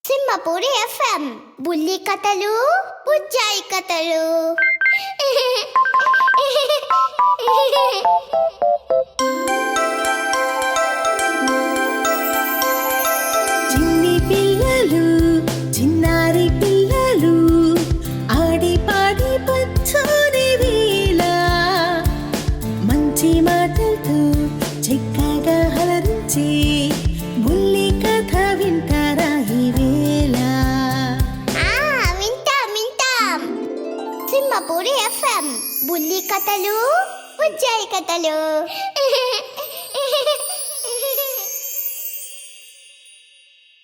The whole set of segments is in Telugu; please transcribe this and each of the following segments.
సింహపూరి ఎఫ్ఎం బుల్లి కథలు బుజ్జాయి కథలు. చిన్ని పిల్లలు చిన్నారి పిల్లలు ఆడి పాడి పచ్చని వేళ మంచి మాటలతో చక్కగా హలరించి బుల్లి కథ వింటారా ఈ వేళ. వింటాం సింహపూరి ఎఫ్ఎం బుల్లి కథలు బుజ్జాయి కథలు.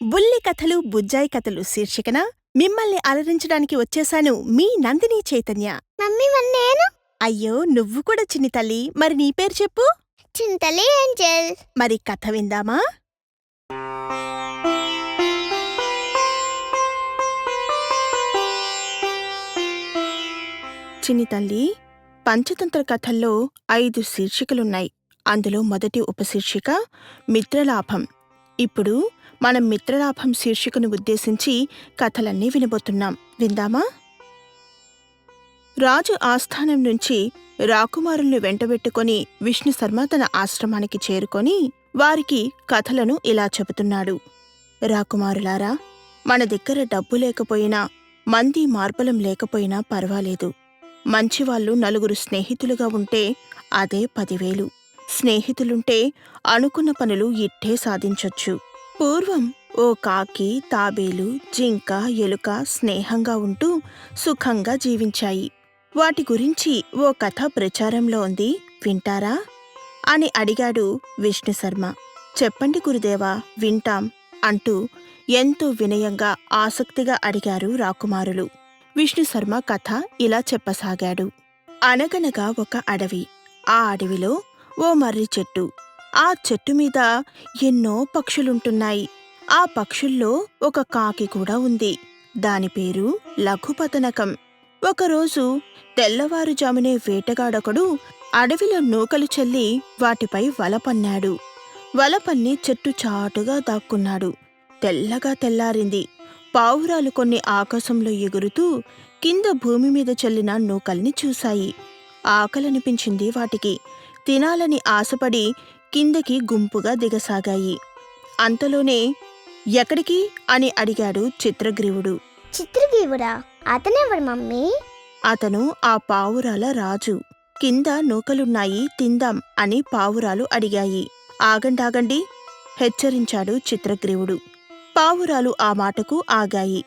బుల్లి కథలు బుజ్జాయి కథలు శీర్షికన మిమ్మల్ని అలరించడానికి వచ్చేశాను మీ నందిని చైతన్య. మమ్మీ నేను అయ్యో నువ్వు కూడా చిన్ని తల్లి, మరి నీ పేరు చెప్పు. చింతలి ఏంజల్. మరి కథ విందామా? చిన్ని తల్లి, పంచతంత్ర కథల్లో 5 శీర్షికలున్నాయి. అందులో మొదటి ఉపశీర్షిక మిత్రలాభం. ఇప్పుడు మనం మిత్రలాభం శీర్షికను ఉద్దేశించి కథలన్నీ వినబోతున్నాం. విందామా? రాజు ఆస్థానం నుంచి రాకుమారుల్ని వెంటబెట్టుకొని విష్ణు శర్మ తన ఆశ్రమానికి చేరుకొని వారికి కథలను ఇలా చెబుతున్నాడు. రాకుమారులారా, మన దగ్గర డబ్బు లేకపోయినా, మంది మార్బలం లేకపోయినా పర్వాలేదు. మంచివాళ్లు 4 స్నేహితులుగా ఉంటే అదే 10,000. స్నేహితులుంటే అనుకున్న పనులు ఇట్టే సాధించొచ్చు. పూర్వం ఓ కాకి, తాబేలు, జింక, ఎలుక స్నేహంగా ఉంటూ సుఖంగా జీవించాయి. వాటి గురించి ఓ కథ ప్రచారంలో ఉంది, వింటారా అని అడిగాడు విష్ణుశర్మ. చెప్పండి గురుదేవా, వింటాం అంటూ ఎంతో వినయంగా ఆసక్తిగా అడిగారు రాకుమారులు. విష్ణుశర్మ కథ ఇలా చెప్పసాగాడు. అనగనగా ఒక అడవి. ఆ అడవిలో ఓ మర్రి చెట్టు. ఆ చెట్టు మీద ఎన్నో పక్షులుంటున్నాయి. ఆ పక్షుల్లో ఒక కాకి కూడా ఉంది. దాని పేరు లఘుపతనకం. ఒకరోజు తెల్లవారుజామునే వేటగాడొకడు అడవిలో నూకలు చల్లి వాటిపై వలపన్నాడు. వలపన్ని చెట్టు చాటుగా దాక్కున్నాడు. తెల్లగా తెల్లారింది. పావురాలు కొన్ని ఆకాశంలో ఎగురుతూ కింద భూమి మీద చల్లిన నూకల్ని చూశాయి. ఆకలనిపించింది వాటికి. తినాలని ఆశపడి కిందకి గుంపుగా దిగసాగాయి. అంతలోనే ఎక్కడికి అని అడిగాడు చిత్రగ్రీవుడు. చిత్రగీవుడా? అతనెవడు మమ్మీ? అతను ఆ పావురాల రాజు. కింద నూకలున్నాయి, తిందాం అని పావురాలు అడిగాయి. ఆగండాగండి హెచ్చరించాడు చిత్రగ్రీవుడు. పావురాలు ఆ మాటకు ఆగాయి.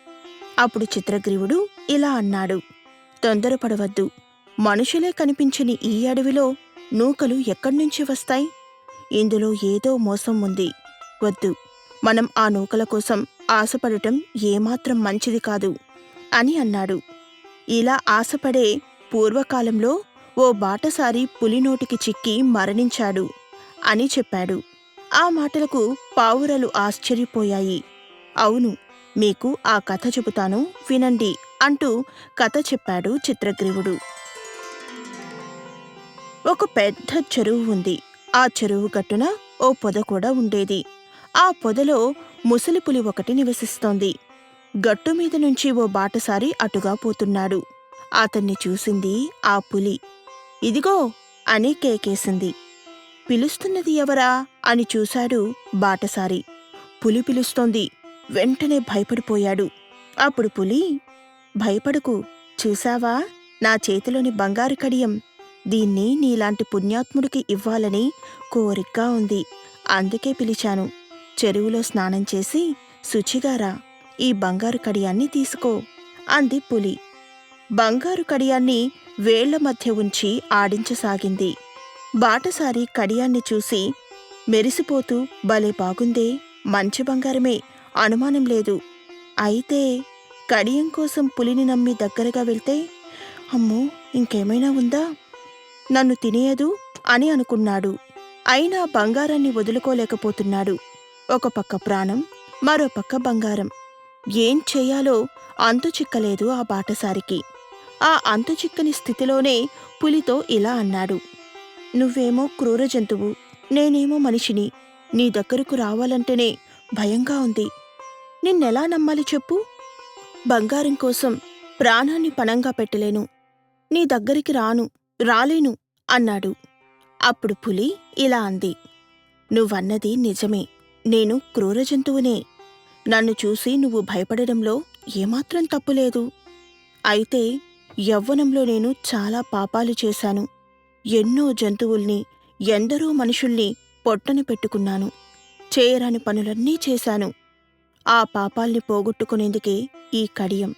అప్పుడు చిత్రగ్రీవుడు ఇలా అన్నాడు. తొందరపడవద్దు. మనుషులే కనిపించని ఈ అడవిలో నూకలు ఎక్కడ్నుంచి వస్తాయి? ఇందులో ఏదో మోసం ఉంది. వద్దు, మనం ఆ నూకల కోసం ఆశపడటం ఏమాత్రం మంచిది కాదు అని అన్నాడు. ఇలా ఆశపడే పూర్వకాలంలో ఓ బాటసారి పులినోటికి చిక్కి మరణించాడు అని చెప్పాడు. ఆ మాటలకు పావురాలు ఆశ్చర్యపోయాయి. అవును, మీకు ఆ కథ చెబుతాను, వినండి అంటూ కథ చెప్పాడు చిత్రగ్రీవుడు. ఒక పెద్ద చెరువు ఉంది. ఆ చెరువు గట్టున ఓ పొద కూడా ఉండేది. ఆ పొదలో ముసలిపులి ఒకటి నివసిస్తోంది. గట్టుమీద నుంచి ఓ బాటసారి అటుగా పోతున్నాడు. అతన్ని చూసింది ఆ పులి. ఇదిగో అని కేకేసింది. పిలుస్తున్నది ఎవరా అని చూశాడు బాటసారి. పులి పిలుస్తోంది. వెంటనే భయపడిపోయాడు. అప్పుడు పులి, భయపడకు, చూశావా నా చేతిలోని బంగారు కడియం? దీన్ని నీలాంటి పుణ్యాత్ముడికి ఇవ్వాలని కోరికగా ఉంది. అందుకే పిలిచాను. చెరువులో స్నానం చేసి శుచిగారా, ఈ బంగారు కడియాన్ని తీసుకో అంది పులి. బంగారు కడియాన్ని వేళ్ల మధ్య ఉంచి ఆడించసాగింది. బాటసారి కడియాన్ని చూసి, మెరిసిపోతూ భలే బాగుందే, మంచి బంగారమే, అనుమానం లేదు. అయితే కడియం కోసం పులిని నమ్మి దగ్గరగా వెళ్తే అమ్మో ఇంకేమైనా ఉందా, నన్ను తినేయదు అని అనుకున్నాడు. అయినా బంగారాన్ని వదులుకోలేకపోతున్నాడు. ఒక పక్క ప్రాణం, మరో పక్క బంగారం. ఏం చెయ్యాలో అంతుచిక్కలేదు ఆ బాటసారికి. ఆ అంతుచిక్కని స్థితిలోనే పులితో ఇలా అన్నాడు. నువ్వేమో క్రూర జంతువు, నేనేమో మనిషిని. నీ దగ్గరకు రావాలంటేనే భయంగా ఉంది. నిన్నెలా నమ్మాలి చెప్పు? బంగారం కోసం ప్రాణాన్ని పణంగా పెట్టలేను. నీ దగ్గరికి రాలేను అన్నాడు. అప్పుడు పులి ఇలా అంది. నువ్వన్నది నిజమే. నేను క్రూర జంతువునే. నన్ను చూసి నువ్వు భయపడడంలో ఏమాత్రం తప్పులేదు. అయితే యవ్వనంలో నేను చాలా పాపాలు చేశాను. ఎన్నో జంతువుల్ని, ఎందరో మనుషుల్ని పొట్టన పెట్టుకున్నాను. చేయరాని పనులన్నీ చేశాను. ఆ పాపాల్ని పోగొట్టుకునేందుకే ఈ కడియం.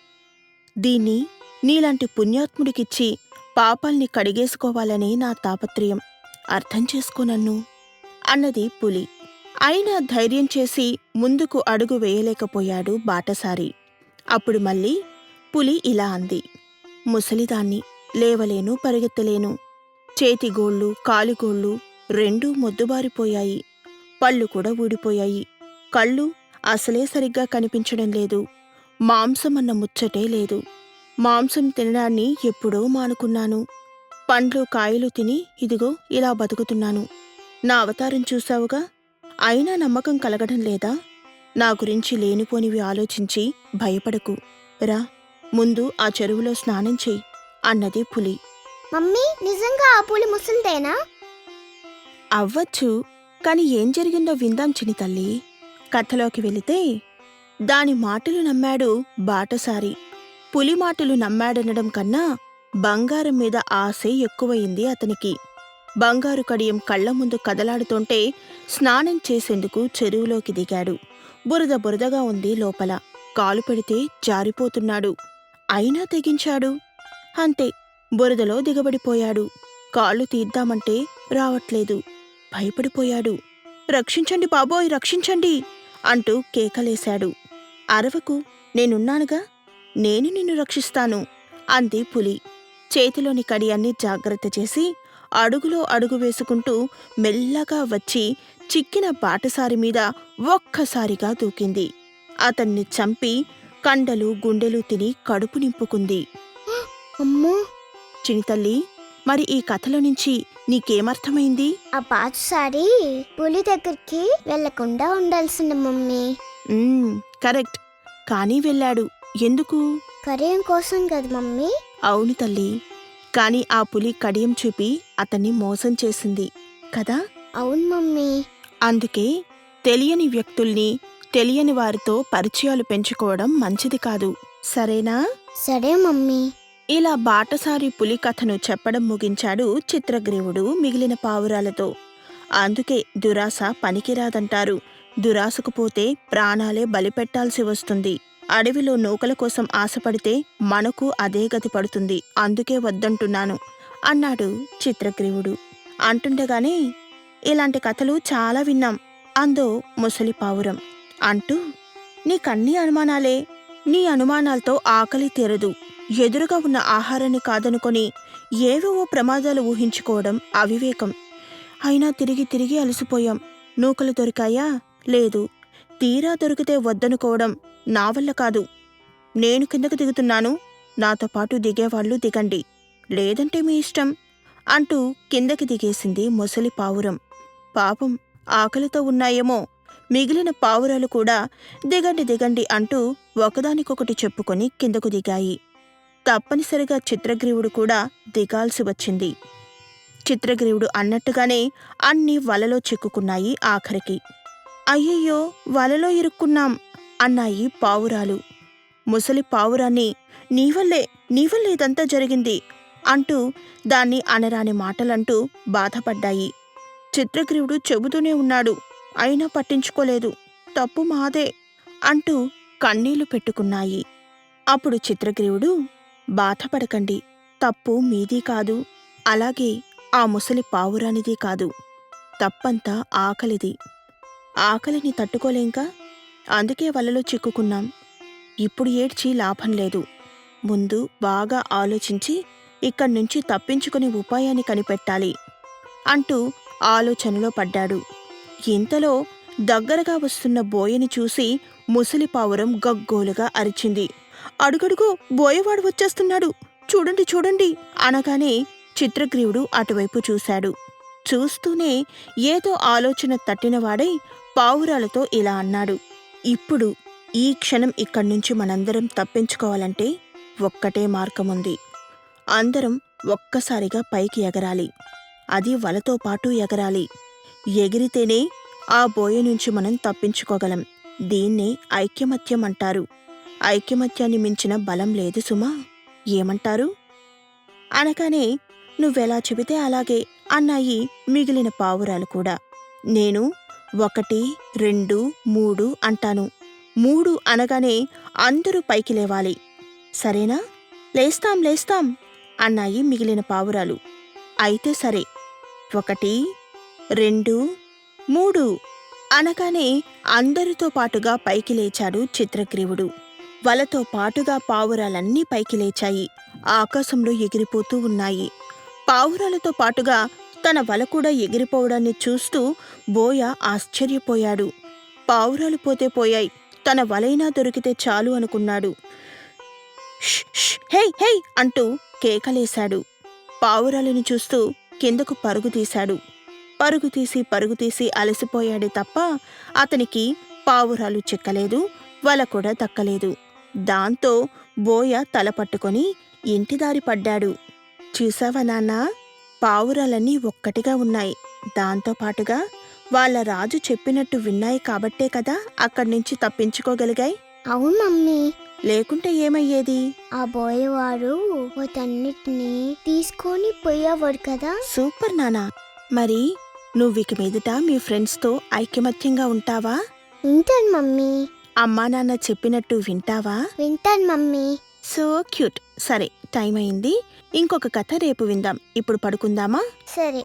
దీన్ని నీలాంటి పుణ్యాత్ముడికిచ్చి పాపాల్ని కడిగేసుకోవాలనే నా తాపత్రయం. అర్థం చేసుకో నన్ను అన్నది పులి. అయినా ధైర్యం చేసి ముందుకు అడుగు వేయలేకపోయాడు బాటసారి. అప్పుడు మళ్ళీ పులి ఇలా అంది. ముసలిదాన్ని, లేవలేను, పరిగెత్తలేను. చేతిగోళ్ళు, కాలిగోళ్ళు రెండూ మొద్దుబారిపోయాయి. పళ్ళు కూడా ఊడిపోయాయి. కళ్ళు అసలే సరిగ్గా కనిపించడం లేదు. మాంసమన్న ముచ్చటే లేదు. మాంసం తినడాన్ని ఎప్పుడో మానుకున్నాను. పండ్లు, కాయలు తిని ఇదిగో ఇలా బతుకుతున్నాను. నా అవతారం చూశావుగా. అయినా నమ్మకం కలగడం లేదా? నా గురించి లేనిపోనివి ఆలోచించి భయపడకు. రా, ముందు ఆ చెరువులో స్నానం చెయ్యి అన్నది పులి. మమ్మీ, నిజంగా ఆ పులి ముసలిదేనా? అవ్వచ్చు. కాని ఏం జరిగిందో విందాం చిన్ని తల్లి. కథలోకి వెళితే దాని మాటలు నమ్మాడు బాటసారి. పులి మాటలు నమ్మాడనడం కన్నా బంగారం మీద ఆశే ఎక్కువయింది అతనికి. బంగారు కడియం కళ్ల ముందు కదలాడుతుంటే స్నానం చేసేందుకు చెరువులోకి దిగాడు. బురద బురదగా ఉంది లోపల. కాలు పెడితే జారిపోతున్నాడు. అయినా తెగించాడు. అంతే, బురదలో దిగబడిపోయాడు. కాళ్ళు తీద్దామంటే రావట్లేదు. భయపడిపోయాడు. రక్షించండి బాబోయ్, రక్షించండి అంటూ కేకలేశాడు. అరవకు, నేనున్నానుగా, నేను నిన్ను రక్షిస్తాను అంది పులి. చేతిలోని కడియాన్ని జాగ్రత్త చేసి అడుగులో అడుగు వేసుకుంటూ మెల్లగా వచ్చి చిక్కిన బాటసారి మీద ఒక్కసారిగా దూకింది. అతన్ని చంపి కండలు, గుండెలు తిని కడుపు నింపుకుంది. అమ్మో, చినితల్లి, మరి ఈ కథలో నుంచి నీకేమర్థమైంది? ఆ బాటసారి పులి దగ్గరికి వెళ్లకుండా ఉండాల్సింది మమ్మీ. కరెక్ట్. కానీ వెళ్ళాడు. ఎందుకు? కడియం కోసం కదా మమ్మీ. అవును తల్లి. కాని ఆ పులి కడియం చూపి అతన్ని మోసం చేసింది కదా. అవును మమ్మీ. అందుకే తెలియని వ్యక్తుల్ని, తెలియని వారితో పరిచయాలు పెంచుకోవడం మంచిది కాదు. సరేనా? సరే మమ్మీ. ఇలా బాటసారి పులి కథను చెప్పడం ముగించాడు చిత్రగ్రీవుడు మిగిలిన పావురాలతో. అందుకే దురాశ పనికిరాదంటారు. దురాశకు పోతే ప్రాణాలే బలిపెట్టాల్సి వస్తుంది. అడవిలో నూకల కోసం ఆశపడితే మనకు అదే గతి పడుతుంది. అందుకే వద్దంటున్నాను అన్నాడు చిత్రగ్రీవుడు. అంటుండగానే ఇలాంటి కథలు చాలా విన్నాం అందో ముసలి పావురం. అంటూ నీకన్నీ అనుమానాలే. నీ అనుమానాలతో ఆకలి తీరదు. ఎదురుగా ఉన్న ఆహారాన్ని కాదనుకొని ఏవేవో ప్రమాదాలు ఊహించుకోవడం అవివేకం. అయినా తిరిగి తిరిగి అలసిపోయాం. నూకలు దొరికాయా? లేదు. తీరా దొరికితే వద్దనుకోవడం నా వల్ల కాదు. నేను కిందకు దిగుతున్నాను, నాతో పాటు దిగేవాళ్లు దిగండి, లేదంటే మీ ఇష్టం అంటూ కిందకి దిగేసింది ముసలి పావురం. పాపం ఆకలితో ఉన్నాయేమో మిగిలిన పావురాలు కూడా దిగండి దిగండి అంటూ ఒకదానికొకటి చెప్పుకొని కిందకు దిగాయి. తప్పనిసరిగా చిత్రగ్రీవుడు కూడా దిగాల్సి వచ్చింది. చిత్రగ్రీవుడు అన్నట్టుగానే అన్నీ వలలో చిక్కుకున్నాయి. ఆఖరికి అయ్యయ్యో, వలలో ఇరుక్కున్నాం అన్నాయి పావురాలు. ముసలి పావురాన్ని నీవల్లే ఇదంతా జరిగింది అంటూ దాన్ని అనరాని మాటలంటూ బాధపడ్డాయి. చిత్రగ్రీవుడు చెబుతూనే ఉన్నాడు, అయినా పట్టించుకోలేదు. తప్పు మాదే అంటూ కన్నీళ్లు పెట్టుకున్నాయి. అప్పుడు చిత్రగ్రీవుడు, బాధపడకండి, తప్పు మీదీ కాదు, అలాగే ఆ ముసలి పావురానిది కాదు. తప్పంతా ఆకలిది. ఆకలిని తట్టుకోలేంకా, అందుకే వలలో చిక్కుకున్నాం. ఇప్పుడు ఏడ్చి లాభం లేదు. ముందు బాగా ఆలోచించి ఇక్కడ్నుంచి తప్పించుకునే ఉపాయాన్ని కనిపెట్టాలి అంటూ ఆలోచనలో పడ్డాడు. ఇంతలో దగ్గరగా వస్తున్న బోయని చూసి ముసలి పావురం గగ్గోలుగా అరిచింది. అడుగడుగు బోయవాడు వచ్చేస్తున్నాడు, చూడండి చూడండి అనగానే చిత్రగ్రీవుడు అటువైపు చూశాడు. చూస్తూనే ఏదో ఆలోచన తట్టినవాడై పావురాలతో ఇలా అన్నాడు. ఇప్పుడు ఈ క్షణం ఇక్కడి నుంచి మనందరం తప్పించుకోవాలంటే ఒక్కటే మార్గం ఉంది. అందరం ఒక్కసారిగా పైకి ఎగరాలి. అది వలతో పాటు ఎగరాలి. ఎగిరితేనే ఆ బోయ నుంచి మనం తప్పించుకోగలం. దీన్నే ఐకమత్యం అంటారు. ఐకమత్యాన్ని మించిన బలం లేదు సుమా. ఏమంటారు? అనగానే నువ్వెలా చెబితే అలాగే అన్నాయి మిగిలిన పావురాలు కూడా. నేను 1, 2, 3 అంటాను. 3 అనగానే అందరూ పైకి లేవాలి. సరేనా? లేస్తాం లేస్తాం అన్నాయి మిగిలిన పావురాలు. అయితే సరే. 1, 2, 3 అనగానే అందరితో పాటుగా పైకి లేచాడు చిత్రగ్రీవుడు. వలతో పాటుగా పావురాలన్నీ పైకి లేచాయి. ఆకాశంలో ఎగిరిపోతూ ఉన్నాయి. పావురాలతో పాటుగా తన వల కూడా ఎగిరిపోవడాన్ని చూస్తూ బోయ ఆశ్చర్యపోయాడు. పావురాలు పోతే పోయాయి, తన వలైనా దొరికితే చాలు అనుకున్నాడు. ష్ ష్ హే హే అంటూ కేకలేశాడు. పావురాలను చూస్తూ కిందకు పరుగు తీసి అలసిపోయాడే తప్ప అతనికి పావురాలు చిక్కలేదు, వల కూడా దక్కలేదు. దాంతో బోయ తల పట్టుకొని ఇంటిదారి పడ్డాడు. చూసావా నాన్నా, పావురాలన్నీ ఒక్కటిగా ఉన్నాయి. దాంతోపాటుగా వాళ్ళ రాజు చెప్పినట్టు విన్నాయి కాబట్టే కదా అక్కడ్నుంచి తప్పించుకోగలిగాయి. అవును మమ్మీ. లేకుంటే ఏమయ్యేది? ఆ బోయవాడు వాటన్నిటిని తీసుకొని పోయేవాడు కదా. సూపర్ నానా. మరి నువ్విక మీదట మీ ఫ్రెండ్స్తో ఐకమత్యంగా ఉంటావా? వింటాను మమ్మీ. అమ్మా నాన్న చెప్పినట్టు వింటావా? వింటాను మమ్మీ. So cute. సరే, టైం అయింది. ఇంకొక కథ రేపు విందాం. ఇప్పుడు పడుకుందామా? సరే.